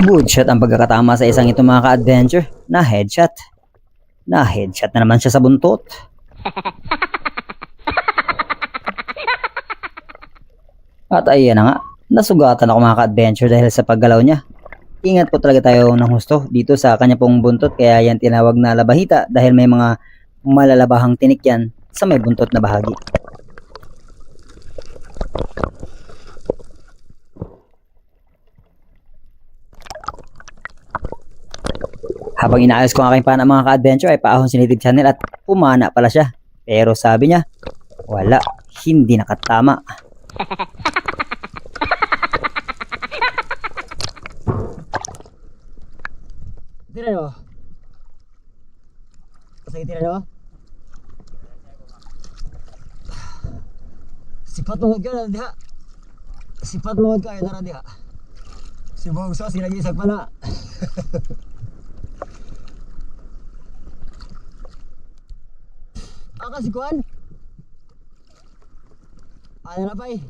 Good shot ang pagkakatama sa isang ito mga ka-adventure. Na headshot. Na headshot na naman siya sa buntot. At ayan na nga. Nasugatan ako mga ka-adventure dahil sa paggalaw niya. Ingat po talaga tayo ng husto dito sa kanya pong buntot. Kaya yan tinawag na labahita dahil may mga malalabahang tinik yan sa may buntot na bahagi. Habang inaayos ko ang aking pana mga ka-adventure ay paahon si Native Channel at pumana pala siya. Pero sabi niya, wala, hindi nakatama. Tira nyo. Sige, tira nyo. Sipat mongod ka na diha. Sipat mongod ka na diha. Si Bogso, sinag-isag pa na. Aka si Kuan. Ano na pa eh.